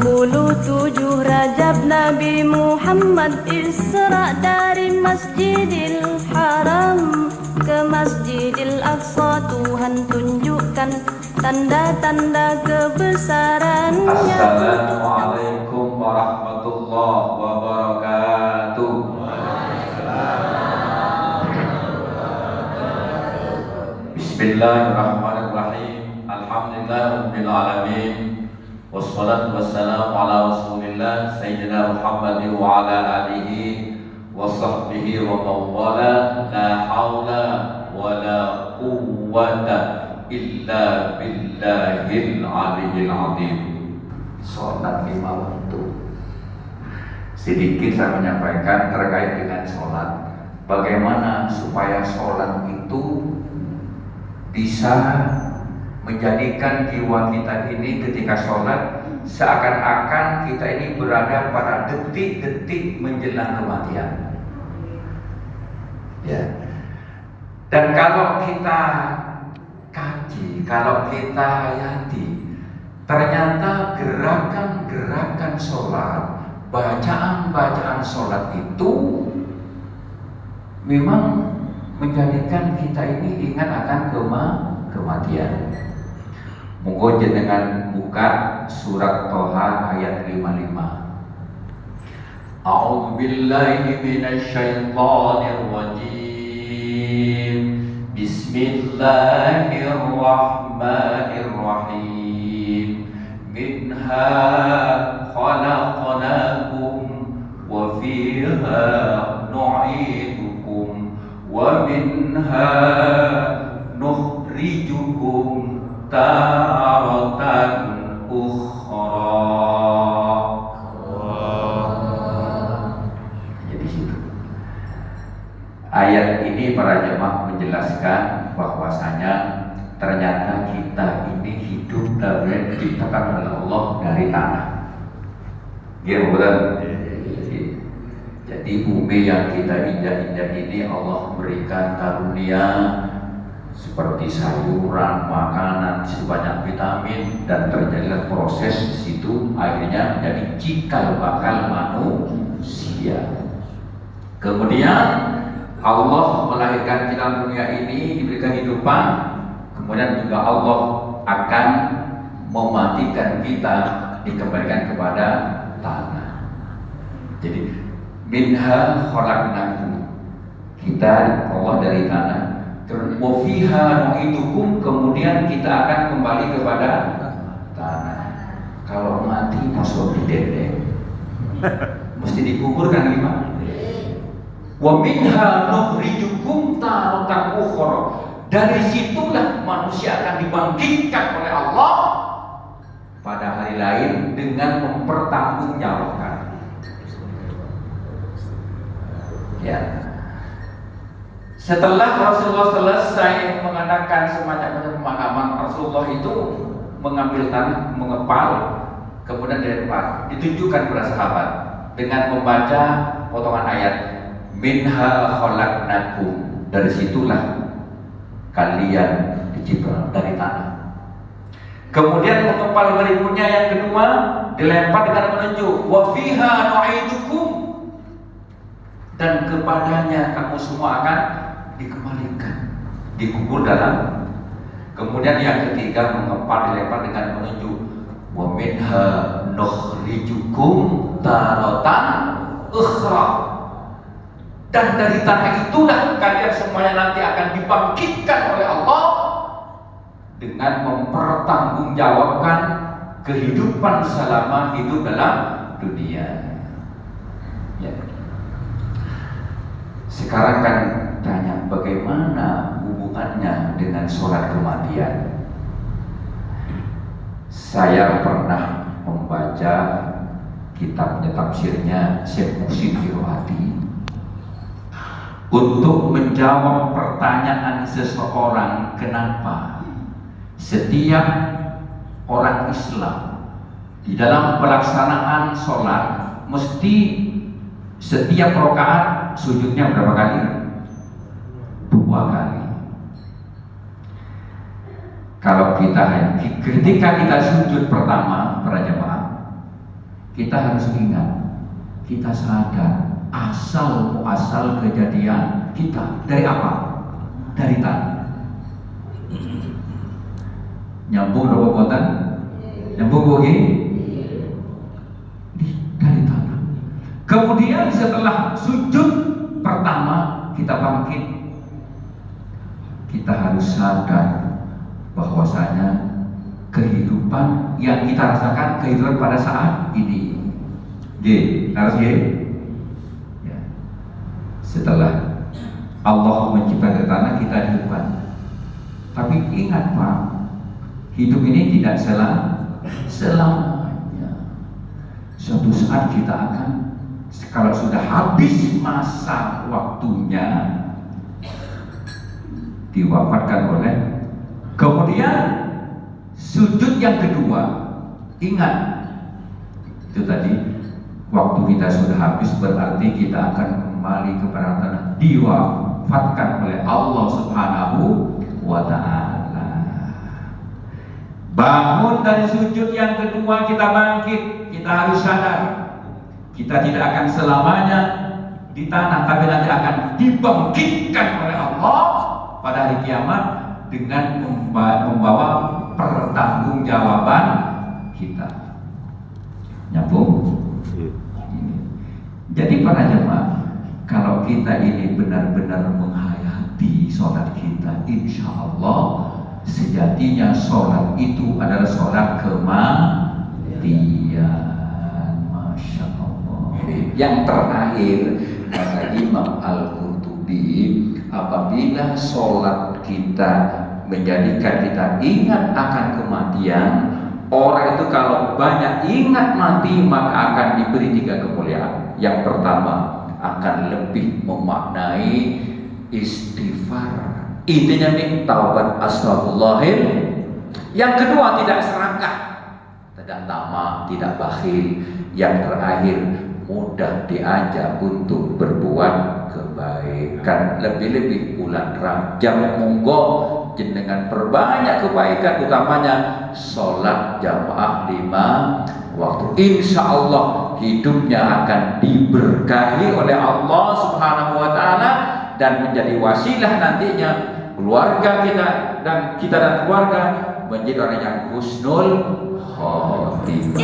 27 Rajab Nabi Muhammad Isra dari Masjidil Haram ke Masjidil Aqsa. Tuhan tunjukkan tanda-tanda kebesarannya. Assalamualaikum warahmatullahi wabarakatuh. Bismillahirrahmanirrahim. Alhamdulillahirabbil alamin. Wassalatu wassalamu ala Rasulillah Sayyidina Muhammad wa ala alihi wa sahbihi wa mawala. La hawla wa la quwwata illa billahil aliyyil azim. Sholat 5 waktu. Sedikit saya menyampaikan terkait dengan sholat. Bagaimana supaya sholat itu bisa menjadikan jiwa kita ini ketika sholat seakan-akan kita ini berada pada detik-detik menjelang kematian. Ya. Dan kalau kita kaji, kalau kita hayati, ternyata gerakan-gerakan sholat, bacaan-bacaan sholat itu memang menjadikan kita ini ingat akan kematian. Monggo jenengan buka surat Toha ayat 55. A'udzu billahi minasy syaithanir rajim. Bismillahirrahmanirrahim. Minha khalaqnakum wa fiha nu'idukum wa minha nukhrijukum taratan ukhra. Jadi situ. Ayat ini para jemaah menjelaskan bahwasanya ternyata kita ini hidup dan diciptakan oleh Allah dari tanah. Ya betul. Jadi bumi yang kita injak-injak ini Allah berikan karunia seperti sayuran, makanan, sebanyak vitamin, dan terjadilah proses di situ akhirnya menjadi cikal bakal manusia. Kemudian Allah melahirkan kita dunia ini, diberikan kehidupan, kemudian juga Allah akan mematikan kita, dikembalikan kepada tanah. Jadi minha khalaqnakum, kita Allah dari tanah. Wa fiha nu'idukum, kemudian kita akan kembali kepada tanah. Kalau mati masuk di dendeng, mesti dikuburkan gimana? Wa minha nukhrijukum taratan ukhra. Dari situlah manusia akan dibangkitkan oleh Allah pada hari lain dengan mempertanggungjawabkan. Ya. Setelah Rasulullah selesai mengadakan semacam pemahaman, Rasulullah itu mengambil tanah, mengepal, kemudian dilempar, ditunjukkan kepada sahabat dengan membaca potongan ayat minha khalaqnakum, dari situlah kalian diciptakan dari tanah. Kemudian mengepal berikutnya yang kedua dilempar dengan menunjuk wa fiha nu'idukum, dan kepadanya kamu semua akan dikembalikan, dikubur dalam. Kemudian yang ketiga mengepal dilempar dengan menunjuk wa minha nukhrijukum taratan ukhra, dan dari tanah itulah kalian semuanya nanti akan dibangkitkan oleh Allah dengan mempertanggungjawabkan kehidupan selama hidup dalam dunia. Ya. Sekarang kan tanya bagaimana hubungannya dengan sholat kematian. Saya pernah membaca kitabnya tafsirnya Syekh Muhsin Firwati untuk menjawab pertanyaan seseorang kenapa setiap orang Islam di dalam pelaksanaan sholat mesti setiap rakaat sujudnya berapa kali? 2 kali. Kalau kita ketika kita sujud pertama para jemaah, kita harus ingat, kita sadar asal kejadian kita dari apa? Dari tanah. Nyambung robotan? Nyambung bogi? Dari tanah. Kemudian setelah sujud pertama kita bangkit, kita harus sadar bahwasanya kehidupan yang kita rasakan kehidupan pada saat ini. Harus ya. Setelah Allah menciptakan tanah, kita hidupkan. Tapi ingat Pak, hidup ini tidak selamanya. Suatu saat kita akan, kalau sudah habis masa waktunya, diwafatkan oleh. Kemudian sujud yang kedua, ingat itu tadi, waktu kita sudah habis berarti kita akan kembali kepada tanah, diwafatkan oleh Allah Subhanahu wa Ta'ala. Bangun dari sujud yang kedua, kita bangkit, kita harus sadar kita tidak akan selamanya di tanah, tapi nanti akan dibangkitkan oleh Allah pada hari kiamat dengan membawa pertanggungjawaban kita. Nyambung? Jadi para jemaah, kalau kita ini benar-benar menghayati sholat kita, insya Allah sejatinya sholat itu adalah sholat kematian. Masya Allah. Yang terakhir kata Imam Al-Qurtubi, apabila sholat kita menjadikan kita ingat akan kematian, orang itu kalau banyak ingat mati maka akan diberi 3 kemuliaan. Yang pertama, akan lebih memaknai istighfar, intinya nih taubat, astagfirullahir. Yang kedua, tidak serakah, tidak tamak, tidak bakhil. Yang terakhir, mudah diajak untuk berbuat kebaikan. Lebih-lebih bulan Rajab, monggo jenengan perbanyak kebaikan, utamanya sholat jamaah 5 waktu. Insya Allah hidupnya akan diberkahi oleh Allah Subhanahu wa Ta'ala dan menjadi wasilah nantinya keluarga kita dan keluarga menjadi orang yang husnul khotimah.